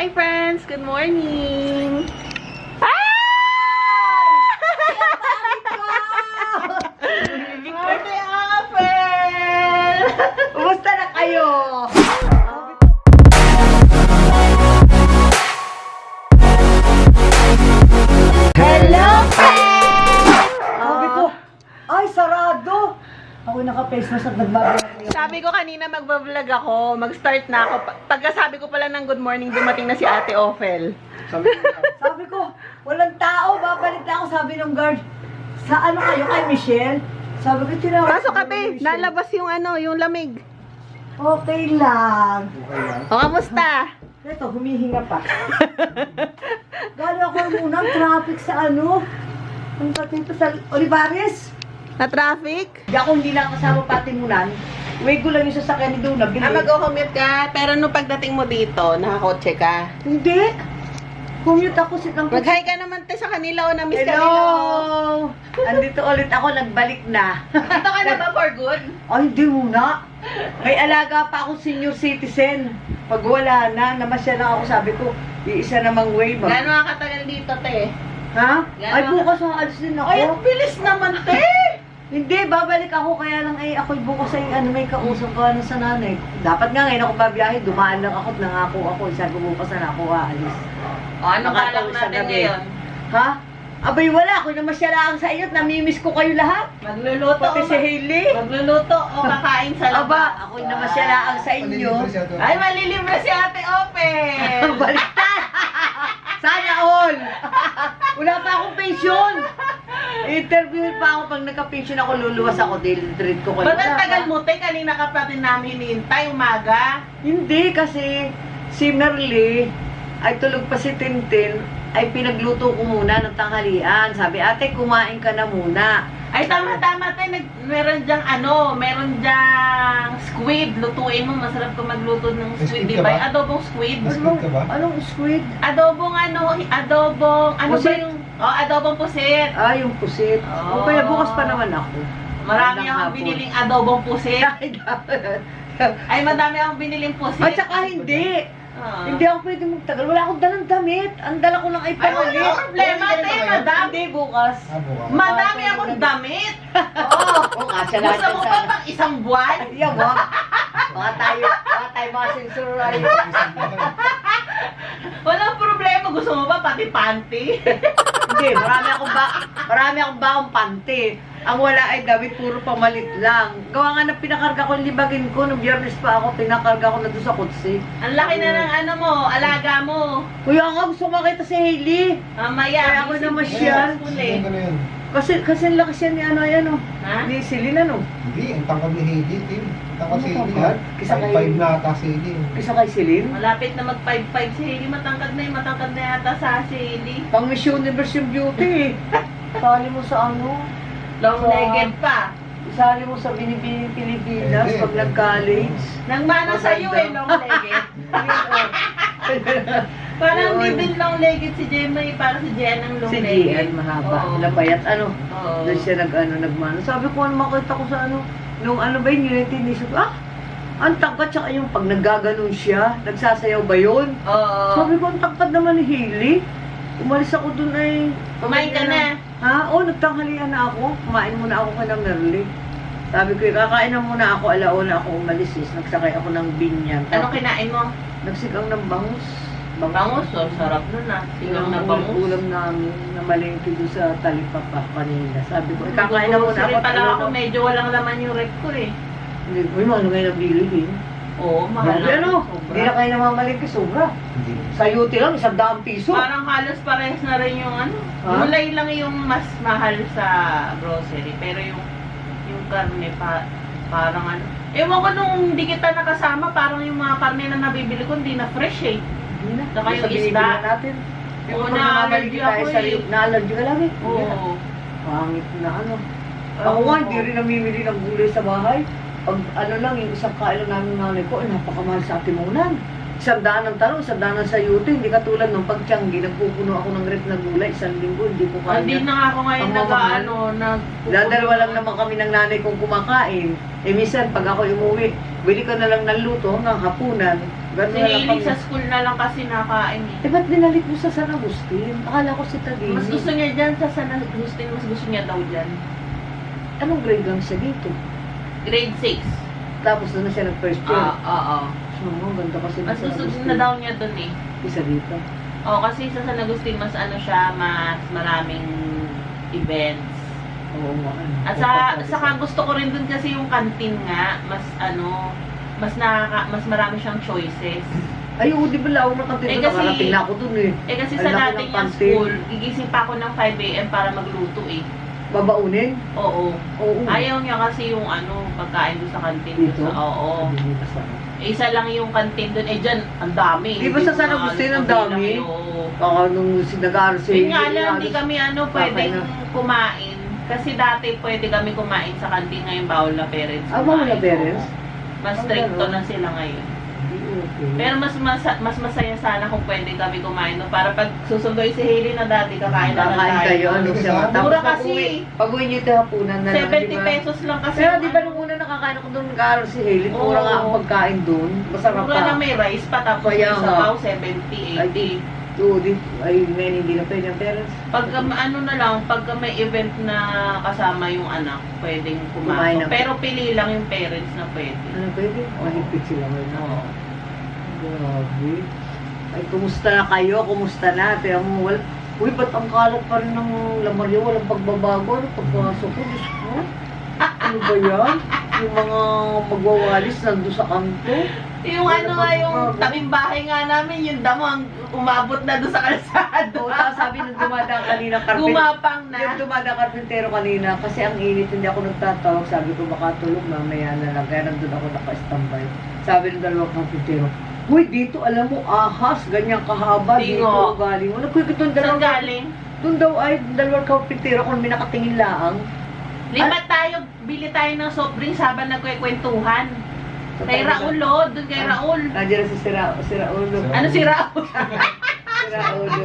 Hi friends! Good morning! Ate Apple! Kumusta na kayo? Hello, friends! Sabi ko, ay, sarado! Ako naka-face mask at nagbabago. Sabi ko kanina magbablog ako, mag-start na ako. Pagkasabi ko pala ng good morning, dumating na si Ate Ophel. Sabi ko, walang tao, babalik na ako. Sabi ng guard, sa ano kayo kay Michelle? Sabi ko, tinawag. Pasok ate, nalabas yung yung lamig. Okay lang. O, kamusta? Ito, humihinga pa. Galing ako muna ang traffic sa ano. Ang dito sa Olivares. Na traffic? Hindi na kasama patimunan. Wego lang yung sasakyan ni Duna. Mag-commute ka, pero nung pagdating mo dito, nakakotse ka. Hindi. Commute ako sitang... Mag-hi ka naman te sa kanila o na-miss ka Hello! nila. Andito ulit ako, nagbalik na. Dito ka na ba for good? Ay, hindi muna. May alaga pa ako senior citizen. Pag wala na, namasya na ako, sabi ko, iisa namang way. Gano'n ka katagal dito te? Ha? Gano'n Ay, ka- bukas aalis din ako. Ay, ang bilis naman te! Hindi, babalik ako, kaya lang ay ako'y bukas ay may kausap ko sa nanay. Dapat nga ngayon ako babiyahe, dumaan lang ako at nangako ako. Sabi ko bukas na ako aalis. O, ano balak Nakatawid sa natin gabi. ngayon? Ha? Abay wala, ako na masyalaan sa iyo at namimiss ko kayo lahat. Magluluto Pati o si Hailey. Magluluto o kakain sa labas? Aba, ako'y na masyalaan sa inyo. Ay, malilibre si Ate Open! Baliktad! Sana all! Wala pa akong pension! Interview pa ako pag nagka-pension ako, luluwas ako, treat ko kayo. Ba't ang tagal mo, te? Kanina ka pa rin namin hinihintay, umaga. Hindi, kasi si Merly ay tulog pa si Tintin, ay pinagluto ko muna ng tanghalian. Sabi, ate, kumain ka na muna. Ay, tama-tama, te. Meron dyang squid. Lutuin mo, masarap ko magluto ng squid, Squid di ka ba? ba? Adobong squid. Squid ka ba? Anong squid? Adobong ano ba Pusit? yung... Oh, adobong pusit. Ah, yung pusit. Oh. O kaya bukas pa naman ako. Marami Magandang akong hapon. biniling adobong pusit. Ay, madami akong biniling pusit. At saka hindi. Ah. Hindi ako pwede magtagal. Wala akong dalang damit. Ang dala ko lang ay Ay, wala pangalit. akong problema, te. Madami. Hindi, bukas. Bukas. Madami akong damit. Oo. Oo, kasya lahat Gusto yan mo sa... pa pang isang buwan? Yan, wag. Baka tayo mga sensoray. Walang problema. Gusto mo ba pati panty? Hindi, marami akong baong panty. Ang wala ay damit, puro pamalit lang. Gawa nga na pinakarga ko yung libagin ko. Nung Biyernes pa ako, pinakarga ko na doon sa kutsi. Ang laki na ng ano mo, alaga mo. Kuya nga, gusto makita si Hailey. Mamaya. Kaya ako naman siya. Kasi ang laki siya ni ano, yan o. Ha? Ni Celine, ano? Hindi, ang tangkad ni Hailey, Tim. Ang tangkad Ano si Hailey, tangkad? ha? Kisa kay- 5'5" na ata si Hailey. Kisa kay Celine. Malapit na mag 5'5 si Hailey. Matangkad na yata sa si Hailey. Pang Miss Universe yung beauty. Sali mo sa ano? Long-legged pa. Isali mo sa Binibining Pilipinas Pwede, pag pwede. nag-college. Nang mana sa'yo eh, long-legged. Parang hindi din long-legged si Gemma eh. Para si Jen ang Si long-legged. Gian, mahaba. Oo. Labayat, ano? Oo. Doon siya nagmano. Sabi ko, ano makita ko sa ano? Nung ano ba yun, Unity ni sabi, ang tangkad, tsaka yung pag naggaganon siya, nagsasayaw ba yun? Oo. Sabi ko, ang tangkad naman ni Hailey. Umalis ako dun ay... Kumain ka na. Ha? Oo, nagtanghalian na ako. Kumain muna ako kay Merly. Sabi ko, kakain na muna ako, alauna ako umalis. Nagsakay ako ng binyan. Ano kinain mo? Nagsigang ng bangus. Bangus, oh, sarap nun ah. Sigang na bangus. Ulam namin na malengke doon sa Talipapa kanina. Sabi ko, kakain na muna ako. Pala ako, medyo walang laman yung rep ko eh. Hindi, uy, ano ngayon nabili din? Oo, mahal Grabe, ano? Sobra. Hindi na kayo namamalengke, sobra. Hindi. Sa UT lang, 100 piso. Parang halos parehas na rin yung ano. Ha? Gulay lang yung mas mahal sa grocery. Pero yung karne parang ano. Ewan ko nung hindi kita nakasama, parang yung mga karne na nabibili ko hindi na fresh eh. Hindi na. Saka yung Basta isda. binibili natin. Oo, Yung na-allergy namamalengke tayo ako sa eh. na-allergy ka lang eh. Hindi na. Oo. Pangit na ano. Ako nga, hindi rin namimili ng gulay sa bahay. Pag ano lang, yung isang kain lang namin ng nanay ko, napakamahal sa atimunan. 100 ng talong, 100 ng sayuti. Hindi katulad nung pagtiyanggi, nagpupuno ako ng rep na gulay, 1 linggo, hindi ko kaya. Hindi na nga ako ngayon Ang mamahal. Dadalawa lang naman kami ng nanay kong kumakain. Eh minsan, pag ako umuwi, bili ko na lang ng luto hanggang hapunan. Ganun Si na lang Hailey kami. sa school na lang kasi nakain eh. Eh, ba't binalik mo sa San Agustin? Akala ko si Tadini. Mas gusto niya dyan sa San Agustin, mas gusto niya daw dyan. Anong grade lang siya dito? Grade 6. Tapos doon na siya nag-first year. Oo. Oo, ganda kasi ng Mas San gusto Agustin. na daw niya dun eh. Isa dito. Oo, kasi sa San Agustin, mas ano siya, mas maraming events. Oo nga. At saka gusto ko rin dun kasi yung canteen nga, mas ano, mas marami siyang choices. Ay, oo, di ba lao na kantin Eh, doon? kasi- Nakarating na ako doon eh. Eh kasi Ang sa laki dati ng niyang canteen. school, gigising pa ako ng 5 AM para magluto eh. Babaunin? Oo. Oo. Ayaw niya kasi yung ano, pagkain doon sa canteen. Dito? Oo. Hindi ba sa- Eh, isa lang yung canteen doon. Eh, dyan, ang dami. Di ba sa San Agustin ang dami? Oo. Baka nung nag-aaral si Yun nga lang, hindi kami pwedeng na. kumain. Kasi dati pwede kami kumain sa canteen, ngayon bawal na parents. Ah, bawal na kumain. parents? Mas Ah, stricto ganun. na sila ngayon. Okay. Pero mas masaya sana kung pwede kami kumain. No? Para pag susundoy si Hailey na dati, kakain na lang Kakain tayo. kayo, ano siya. Mura Tapos kasi. pag-uwi niyo ito hapunan na lang, 70 di ba? pesos lang kasi. Pero yung di ba ano, nung una nakakain ako doon nag-aaral si Hailey, mura Oo. nga ang pagkain doon. Masarap mura pa. na may rice pa, tapos may Kaya nga. sabaw, 70, 80. Oo, ay, men, hindi na pwede ang parents. Pag ano na lang, pag may event na kasama yung anak, pwedeng Kumain kumain. na. Pero pili lang yung parents na pwede. Ano pwede? Mahigpit sila ngayon. Oo. Grabe. Ay, kumusta na kayo? Kumusta na? Kaya mo, uy, ba't ang kalat pa rin ng lamaryo? Walang pagbabago. Ano pagpasok ko? Diyos ko. Ano ba yan? Yung mga magwawalis nandun sa kanto. Yung ano nga, yung tabing bahay nga namin, yung damo ang umabot na doon sa kalsada. Oo, tapos sabi nung dumadang kanina Gumapang Yung na. dumadang karpintero kanina, kasi ang init, hindi ako nagtatawag. Sabi ko, baka tulog, mamaya na lang. Kaya nandun ako naka-standby. Sabi ng dalawang karpintero, uy, dito, alam mo, ahas, ganyan kahaba, Tingo. dito, galing mo. Nagkwikit yung Saan dalawang, galing? doon daw ay, dalawang karpintero, kung may nakatingin laang. Lipat tayo, bili tayo ng soft drinks habang nagkwekwentuhan. Sa Kay Raul, oh, doon kay Raul. Nandiyan na si Raulo. Ano si Raul? Si Raulo.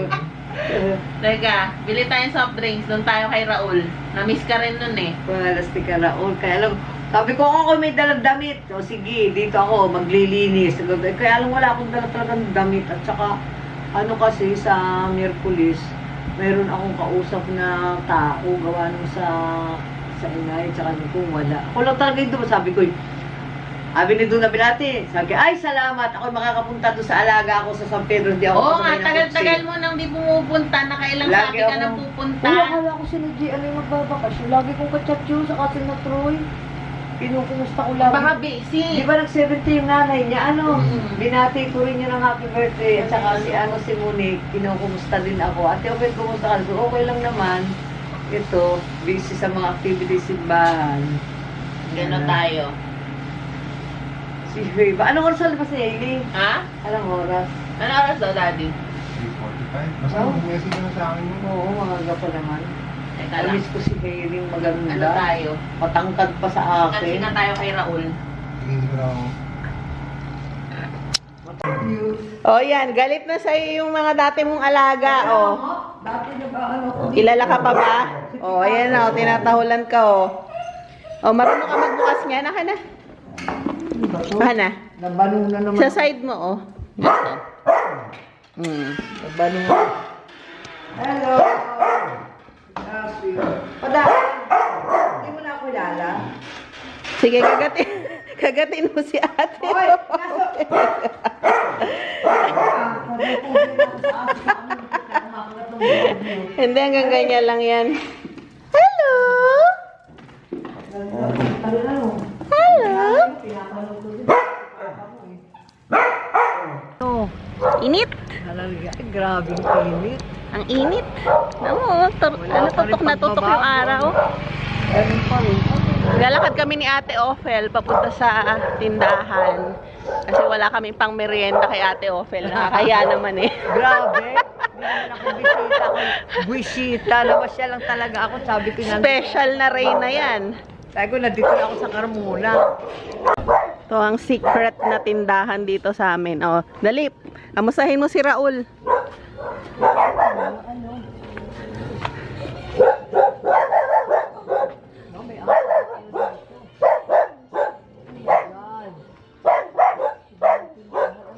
Teka, bili tayong soft drinks, doon tayo kay Raul. Na-miss ka rin nun eh. Panalastik ka Raul. Kaya lang, sabi ko ako may dalang damit. O sige, dito ako, maglilinis. Kaya lang wala akong dala talagang damit. At saka, ano kasi sa Miyerkules, mayroon akong kausap na tao gawa nung sa inay, tsaka ni kung wala. Ako lang talaga yung doon, sabi ko, sabi ni Duna Bilati, sabi ko, ay salamat, ako makapunta doon sa alaga ako sa San Pedro, hindi ako Oo nga, kasabay ng tagal-tagal kutsi. mo nang di pumupunta, nakailang Lagi sabi ka ako- nang pupunta. Oo, akala ko si G, ano yung magbabakasyon. Lagi kong kachat yun sa kasi na Troy. Kinukumusta ko lagi. Baka busy. Di ba nag-70 yung nanay niya? Ano? Mm. Binati ko rin niya ng happy birthday. At saka si Monique, kinukumusta din ako. Ate, okay, kumusta ka? So, okay lang naman. Ito, busy sa mga activities simbahan. Gano'n tayo. Si Huiba. Anong oras sa labas ni Hailey? Ha? Anong oras? Ano oras daw, Daddy? 3:45. Basta Oh. mag-message ka na sa akin yun. Oo, mga pa naman. Teka lang. Alis ko si Hailey maganda. Ano tayo? Matangkad pa sa Kasi akin. na tayo kay Raul. Sige, siguro ako. Oh, yan. Galit na sa'yo yung mga dati mong alaga, oh. Dati na ba ano ko? Kilala ka pa ba? Oh, ayan na, oh. Tinatahulan ka, oh. Oh, marunong ka magbukas niya. Naka na. Naka na. Nabanong na naman. Sa side mo, oh. Ito. Nabanong na. Hello. Love you. Padaan. Hindi mo na ako kilala. Sige, kagatin. Kagatin mo si ate. Hoy, naso. Hindi, hanggang ganyan lang yan. Hello? Hello? Oh, init. Ay, grabe ang init. Ang init. Ano, tutok na tutok yung araw. Ganun pa rin. Lalakad kami ni Ate Ophel papunta sa tindahan. Kasi wala kami pang merienda kay Ate Ophel. Nakakaya naman eh. Grabe. Hindi naman ako bisita. Bisita. Namasya lang talaga ako. Sabi ko nandito. Special na Reyna yan. Sabi ko, nandito na ako sa Carmona. Ito ang secret na tindahan dito sa amin. Oh, dali. Amusahin mo si Raul. No, may ako.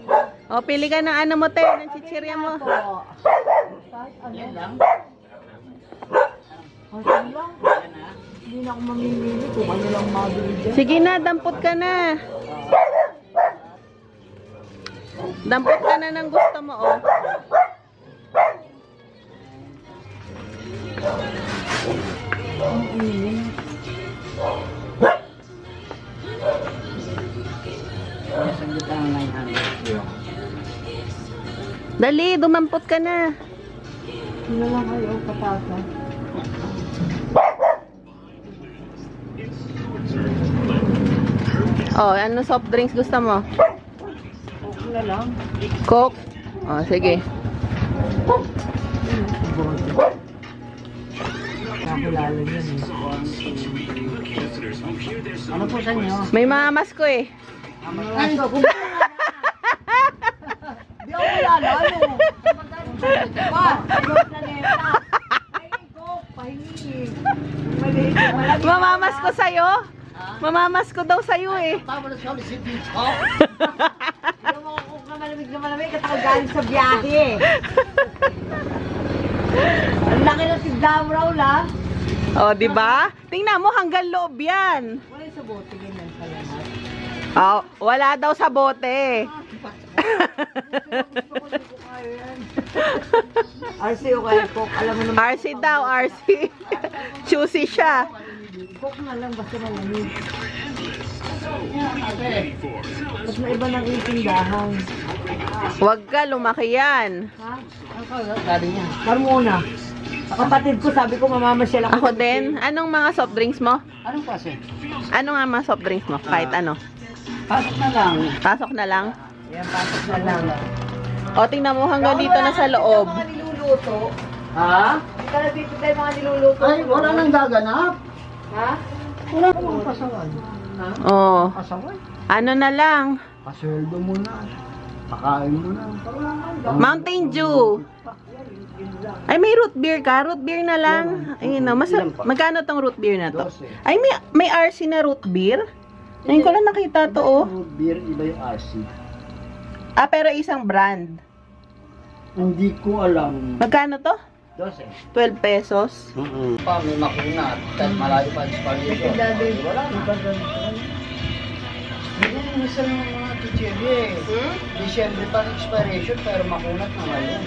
Yan. pili ka ng ano mo, te, ng chichirya mo. Yan lang. Yan lang. Hindi na ako mamimili kung ano lang mabili dyan. Sige na, dampot ka na. Dampot ka na ng gusto mo, oh. Ang init. Nasagot ang 900. Dali, dumampot ka na. Ano lang kayo, patata? Oh, ano soft drinks gusto mo? Okay na lang. Coke? Oh, sige. Nakilala niyan eh. Ano po sa inyo? May mga masko eh. Ay, kung di ako kilala, ano? Pa, ayos na neta. Ay, ikaw, pahingi. Maliit na malaki. Mamamasko sa'yo? Mamamasko daw sa'yo eh. Yung mga cook na malamig, at ako galing sa biyahe. Ang laki ng tigdam raw la. Oh, di ba? Tingnan mo, hanggang loob yan. Wala yung sa bote, ganyan sa lahat. Oh, wala daw sa bote. Gusto ko, hindi ko kaya yan. RC o kaya cook, alam mo naman. RC daw, RC. Choosy siya. Cook na lang, basta malamig. Ba't na iba ng itindahan? Huwag ka, lumaki yan. Ha? Ano ka? Sabi niya. Carmona. Kapatid ko, sabi ko mamamasyal Ako din. Anong mga soft drinks mo? Anong klase? Ano nga mga soft drinks mo? Kahit ano. Pasok na lang. Pasok na lang. Yan, pasok na lang. O, tingnan mo hanggang dito na sa loob. Mga niluluto. Ha? Hindi ka nabibigay mga niluluto. Ay, wala nang gaganap. Ha? Wala namang pasawan. Ha? Oh, Pasawan. ano na lang. Pasweldo mo na. Pakain mo na. Mountain Dew. Ay, may root beer ka? Root beer na lang. Ayun na. Magkano tong root beer na to? 12. Ay, may RC na root beer? Ngayon ko lang nakita to, oh. Root beer, iba yung RC. Ah, pero isang brand. Hindi ko alam. Magkano to? 12. 12 pesos. Pa, may makuna. Kahit malayo pa ang expiration. Wala na. Yung minsan ng mga chichirye. Disyembre pa ang expiration pero makunat na ngayon.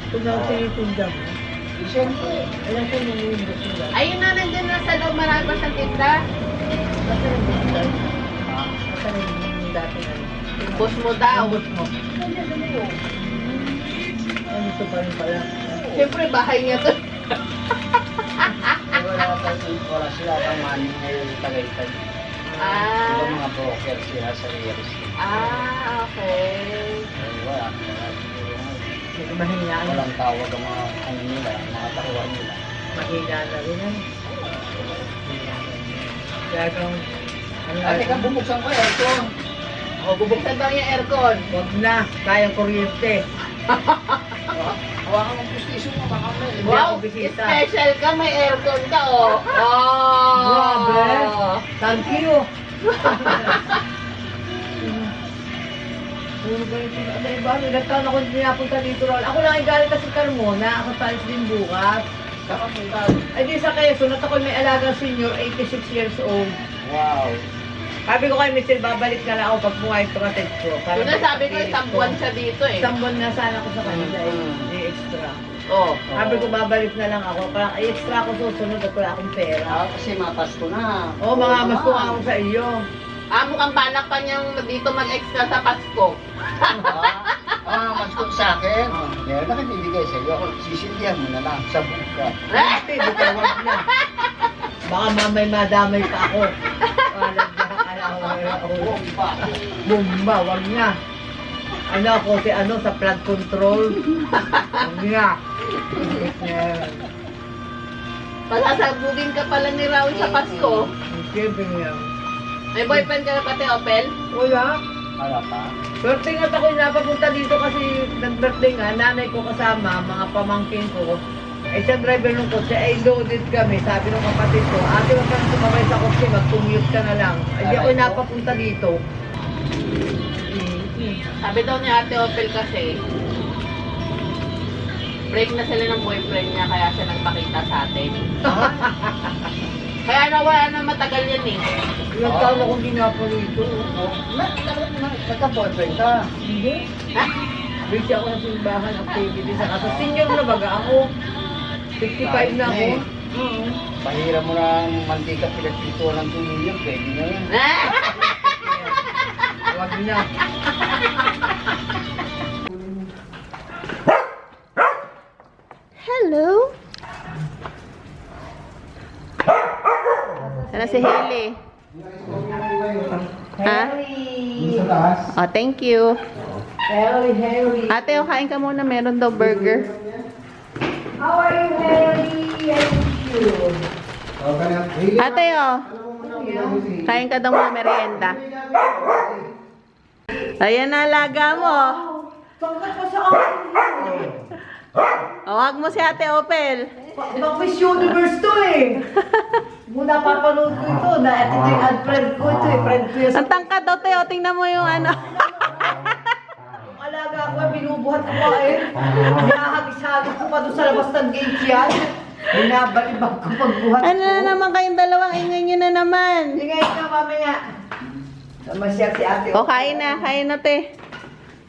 Kung nasa itinda mo. Disyembre. Alam ko yung window sila. Ayun na, nandiyan na sa loob. Marami pa siyang tinda. Nasa yung window. Nasa yung dati na. Boss mo daw. Abot mo. Ano ito pa rin pala? Siyempre, bahay niya to. Wala sila kang money ngayon Tagaytay. Ah. Iba mga broker sila sa real estate. Ah, okay. Wala. Hindi ko mahingaan. Walang tawag ang mga ano nila, mga takuan nila. Mahina na rin yan. Kaya kung... Ate ka, bubuksan ko aircon. O, bubuksan daw yung aircon. Huwag na. Kayang kuryente. Hawakan ang pustiso mo, baka may. Hindi Wow, ako bisita. special ka. May aircon ka, oh. Oh. Grabe. Thank you. Ano ba yung iba? Ilang taon ako hindi napunta dito ron. Ako lang ay galing kasi Carmona. Ako talis din bukas. Kakapunta. Ay di sa Quezon at ako may alagang senior, 86 years old. Wow. Sabi ko kay Michelle, babalik na lang ako pag buhay ito katid ko. Yun na sabi ko, isang buwan siya dito eh. Isang buwan na sana ako sa kanila eh. Mm. Hindi extra. Oh. Sabi ko babalik na lang ako. Parang ay extra ako susunod at wala akong pera. Kasi mapas ko na. Oo, mga mas ko ako sa iyo. Ah, mukhang balak pa niyang dito mag-extra sa Pasko. Mas ko sa akin. Meron na bibigay sa iyo. Ako, sisindihan mo na lang sa buka. Ate, di ka wag na. Baka mamay madamay pa ako. Bumba, wag na. Ano ako, si ano, sa flood control. Wag na. Pasasabugin ka pala ni Raul sa Pasko. Siyempre nga. May boyfriend ka na pati, Opel? Wala. Wala pa. Birthday nga ako napapunta dito kasi nag-birthday nga, nanay ko kasama, mga pamangkin ko. Ay siya driver ng kotse, ay loaded kami. Sabi ng kapatid ko, ate wag ka nang sumabay sa kotse, mag-commute ka na lang. Ay di ako napapunta dito. Sabi daw ni Ate Opel kasi, break na sila ng boyfriend niya kaya siya nagpakita sa atin. Kaya nawala na matagal yan eh. Ilang taon akong ginapalito. Nagka-boyfriend ka. Hindi. Ha? Busy ako ng simbahan, activity sa kaso. Senior na baga ako. 55 na ako. Oo. Pahira mo ng mantika pinagpito ng 2 million, pwede na yan. Huwag na. Hello? Sana si Hailey. Ha? Yung sa taas. Oh, thank you. Harry. Ate, oh, kain ka muna. Meron daw burger. How are you, Harry? I'm good. Okay na. Hey, Ate, oh. alam mo muna kung gagawin si Hailey. Kain ka daw mga merienda. Ayan na, alaga mo. Sangkat pa sa akin. Huwag mo si Ate Opel. Pag Miss Universe to eh. Muna papanood ko ito. Ito yung friend ko ito eh. Friend ko yung Ang tangkad daw, Teo. Tingnan mo yung ano. alaga ko eh. Binubuhat ko pa eh. Hinahagis-hagis ko pa doon sa labas ng gate yan. Binabalibag ko pagbuhat ko. Ano na naman kayong dalawang ingay nyo na naman. Sige na mamaya. Masyag si ate. O, kain na, te.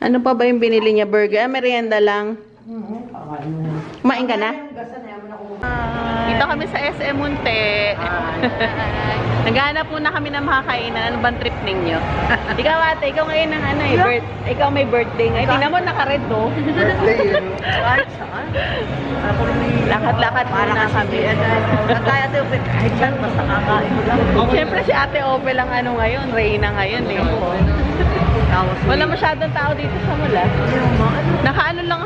Ano pa ba yung binili niya? Burger? Merienda lang. Kumain ka na? Dito kami sa SM Munte. Naghahanap muna kami ng makakainan. Ano bang trip ninyo? Ikaw ate, ikaw ngayon ang ano eh. Ikaw may birthday ngayon. Tingnan mo, naka-red to. Birthday, yun. Lakad-lakad muna kami. Kaya ate, kahit saan, basta kakain mo lang. Siyempre si ate Opel ang ano ngayon. Reyna ngayon eh. Wala masyadong tao dito sa mula. Nakaano lang,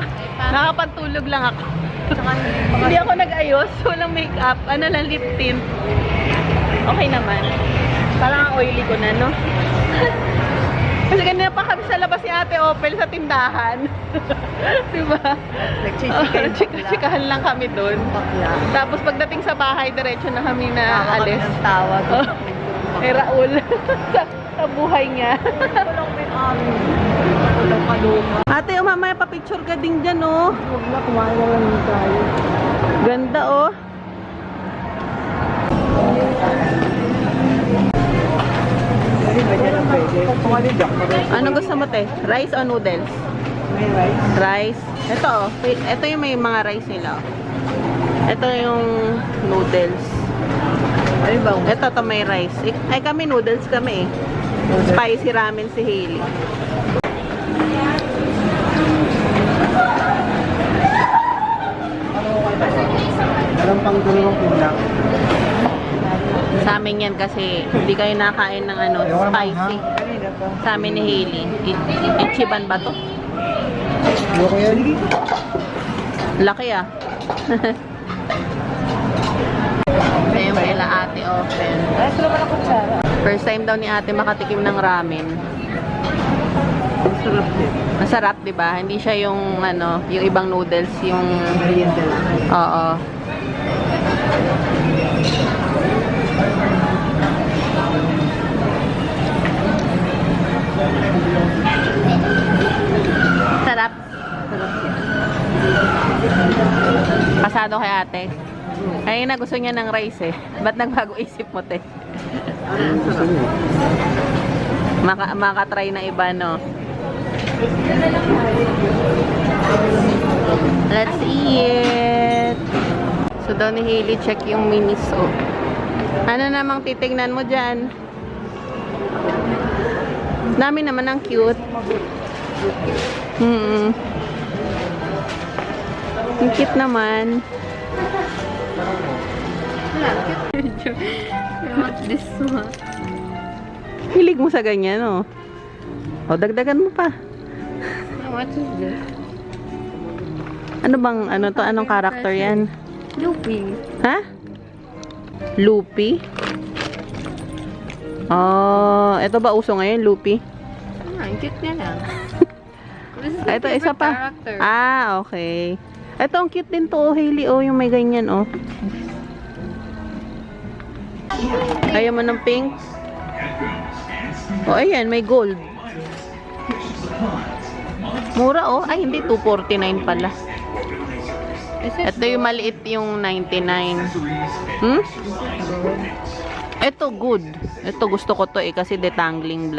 nakapantulog lang ako. Hindi ako nag-ayos, walang makeup, ano lang, lip tint. Okay naman. Parang oily ko na, no? Kasi ganyan pa kami sa labas ni Ate Opel sa tindahan. Diba? Chikahan lang kami doon. Tapos pagdating sa bahay, diretso na kami na alis. Tawag. Eh, Raul. sa buhay niya. Ate, mamaya pa-picture ka din dyan, oh. Huwag na, kumain na lang tayo. Ganda, oh. Hindi ba dyan ang pwede? Anong gusto mo, te? Rice o noodles? May rice. Rice. Ito, oh. Ito yung may mga rice nila, oh. Ito yung noodles. Ano ba? Ito may rice. Ay, kami noodles kami, eh. Spicy ramen si Hailey. Alam pang dalawang kulang. Sa amin yan kasi hindi kayo nakain ng ano, spicy. Kanina pa. Sa amin ni Hailey. Ichiban ba to? Ayoko yan. Laki, ah. Ito yung kaila Ate Opel. Ay, sila pala kutsara. First time daw ni ate makatikim ng ramen. Masarap din. Masarap, di ba? Hindi siya yung ano, yung ibang noodles, yung Merienda lang. oo. Sarap. Pasado kay ate. Ayun na, gusto niya ng rice eh. Ba't nagbago isip mo, te? Gusto niyo? Makatry na iba, no? Let's eat! So, daw ni Hailey, check yung miniso. Ano namang titignan mo dyan? Dami naman ang cute. Ang cute naman. What's this one? Hilig mo sa ganyan, oh. O, dagdagan mo pa. What is this? Ano bang, ano to? Anong character yan? Loopy. Ha? Loopy? Oh, ito ba uso ngayon, Loopy? Ah, ang cute niya lang. This is my Ito, isa favorite pa. character. Ah, okay. Ito, ang cute din to, oh, Hailey. Oh, yung may ganyan, oh. Ayaw mo ng pink? Oh, ayan, may gold. Mura oh. Ay, hindi. 249 pala. Ito yung maliit yung 99. Hmm? Ito good. Ito gusto ko to eh kasi detangling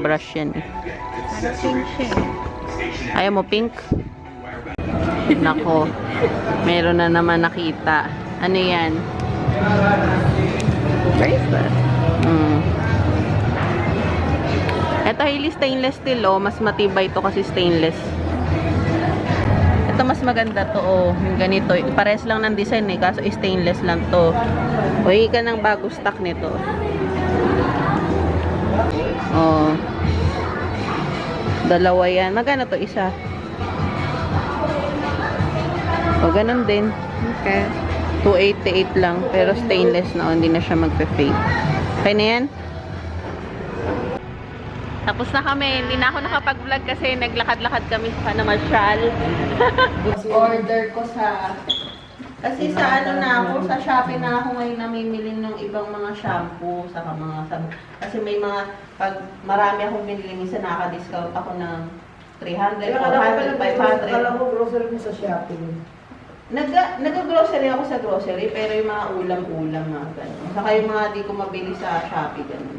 brush yan eh. Pink siya. Ayaw mo pink? Nako. Meron na naman nakita. Ano yan? Bracelet. Ito highly stainless steel oh. Mas matibay to kasi stainless. Ito mas maganda to oh. Yung ganito. Pares lang ng design eh. Kaso stainless lang to. Uy ka ng bago stock nito. Oh. Dalawa yan. Magkano to isa? O ganun din. Okay. 288 lang. Pero stainless na. Hindi na siya magpe-fade. Okay na yan? Tapos na kami. Hindi na ako nakapag-vlog kasi naglakad-lakad kami sa Panamasyal. Order ko sa... Kasi sa ano na ako, sa Shopee na ako ngayon namimili ng ibang mga shampoo, saka mga sabon. Kasi may mga, pag marami akong binili, minsan nakaka-discount ako ng 300, 400, 500. Alam mo, grocery mo sa Shopee. Nag-grocery ako sa grocery, pero yung mga ulam-ulam na gano'n. Saka yung mga di ko mabili sa Shopee gano'n.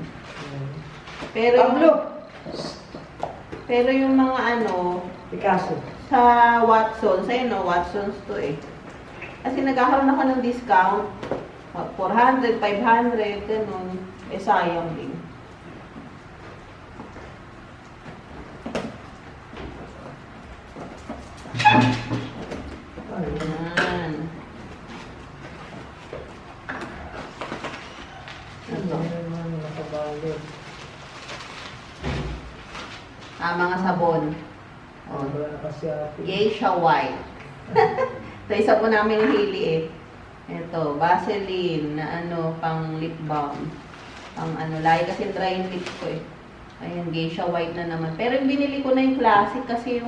Pero yung mga ano, Picasso. sa Watsons, ayun no, Watsons to eh. Kasi nagkakaroon ako ng discount, 400, 500, gano'n. Eh sayang din. Ayan. Mga sabon. Oh. Geisha White. Ito isa po namin hili eh. Ito, Vaseline na ano, pang lip balm. Pang ano, lagi kasi dry yung lips ko eh. Ayan, Geisha White na naman. Pero yung binili ko na yung classic kasi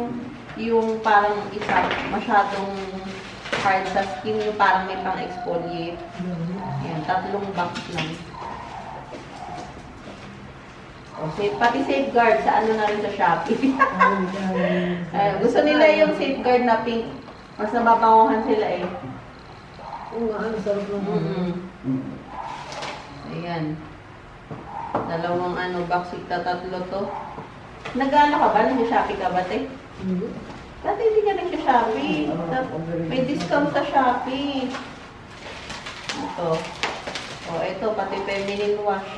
yung parang isa, masyadong hard sa skin, yung parang may pang exfoliate. Ayan, 3 box lang. O, pati safeguard, sa ano na rin sa Shopee. Gusto nila yung safeguard na pink. Mas nababanguhan sila eh. Oo nga, ang sarap naman. Ayan. 2 ano, box, 3 to. Nag-ano ka ba? Nag-Shopee ka ba, te? Dati hindi ka nag-Shopee. May discount sa Shopee. Ito. O, ito, pati feminine wash.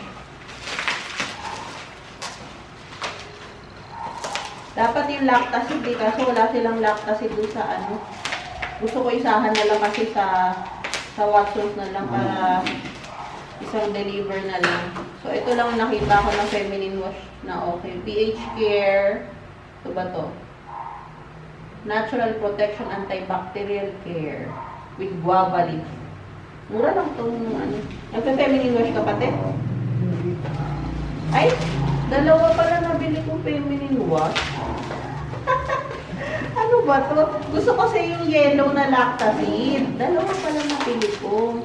Dapat yung lactacid eh, kaso wala silang lactacid dun sa ano. Gusto ko isahan na lang kasi sa Watsons na lang para isang deliver na lang. So, ito lang nakita ko ng feminine wash na okay. pH Care. Ito ba to? Natural Protection Antibacterial Care with guava leaf. Mura lang itong ano. Nagpa-feminine wash ka pati? Ay! 2 pala nabili kong feminine wash. Ano ba to? Gusto ko sa yung yellow na lactacid. 2 pala nabili ko.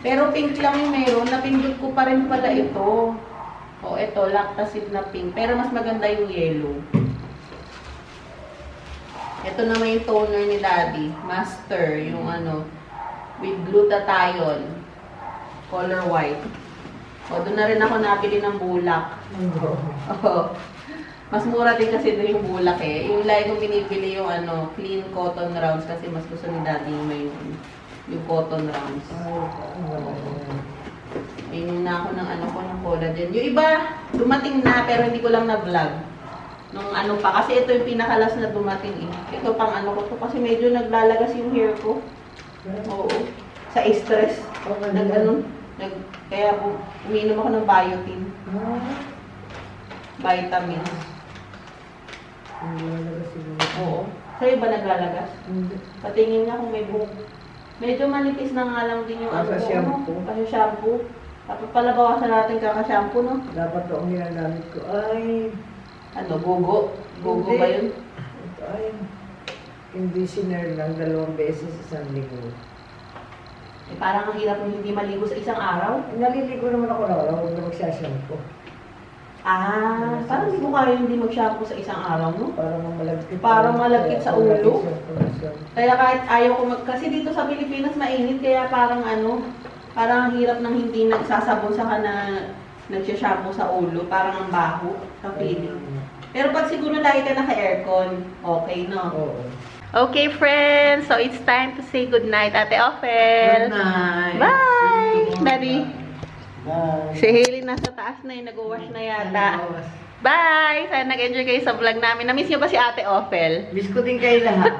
Pero pink lang yung meron. Napindot ko pa rin pala ito. O, ito, lactacid na pink. Pero mas maganda yung yellow. Ito naman yung toner ni Daddy. Master, yung ano, with glutathione. Color white. O, doon na rin ako nabili ng bulak. Oo. Mas mura din kasi doon yung bulak eh. Yung lagi kong binibili yung ano, clean cotton rounds kasi mas gusto ni Daddy yung may yung cotton rounds. Ayun na ako ng ano ko, ng collagen. Yung iba, dumating na pero hindi ko lang na-vlog. Nung ano pa, kasi ito yung pinakalas na dumating eh. Ito pang ano ko to kasi medyo naglalagas yung hair ko. Oo. Sa stress. Kaya uminom ako ng biotin. Vitamins. Oo. Sa'yo ba naglalagas? Patingin nga kung may buhok. Medyo manipis na nga lang din yung ano ko. Kasi shampoo. Tapos pala bawasan natin kaka-shampoo, no? Dapat ito ang ginagamit ko. Ay, Ano, gogo? Gogo ba yun? ito ay, conditioner lang 2 beses isang linggo. Eh, parang ang hirap nung hindi maligo sa isang araw. Naliligo naman ako na huwag na magsashampoo. Parang hindi mo kaya hindi mag-shampoo sa isang araw, no? Parang malagkit. Parang malagkit sa ulo. Kaya kahit ayaw ko kasi dito sa Pilipinas mainit, kaya parang parang ang hirap ng hindi nagsasabon saka na nagsha-shampoo sa ulo, parang ang baho sa feeling. Pero pag siguro lagi ka naka-aircon, okay, no? Oo. Okay, friends, so it's time to say goodnight, Ate Ophel. Good night. Bye! Daddy, Bye. si Hailey nasa taas na yun, nag-wash na yata. Bye! Sana nag-enjoy kayo sa vlog namin. Na-miss niyo ba si Ate Ophel? Miss ko din kayo lahat.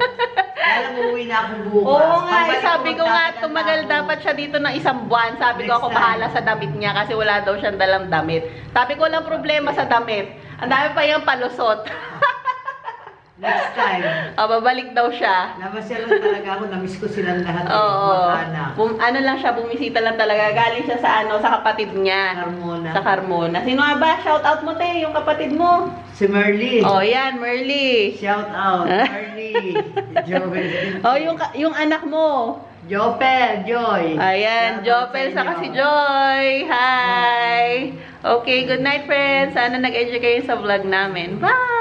Alam mo, uwi na ako bukas. Oo nga, Pabalik sabi ko nga, magdadala tumagal ako. dapat siya dito ng 1 buwan. Sabi ko Next ako time. bahala sa damit niya kasi wala daw siyang dalang damit. Sabi ko walang problema sa damit. Ang dami pa yung palusot. Next time. Babalik daw siya. Namasyalan talaga ako. Na-miss ko silang lahat. Oo. Mag-anak. Ano lang siya, bumisita lang talaga. Galing siya sa sa kapatid niya. Carmona. Sa Carmona. Sino nga ba? Shout out mo, te, yung kapatid mo. Si Merly. Oh, yan, Merly. Shout out. Merly. Joel. Oh, yung anak mo. Jopel. Joy. Ayan, Shout out Jopel sa saka inyo. si Joy. Hi! Okay, good night, friends. Sana nag-enjoy kayo sa vlog namin. Bye!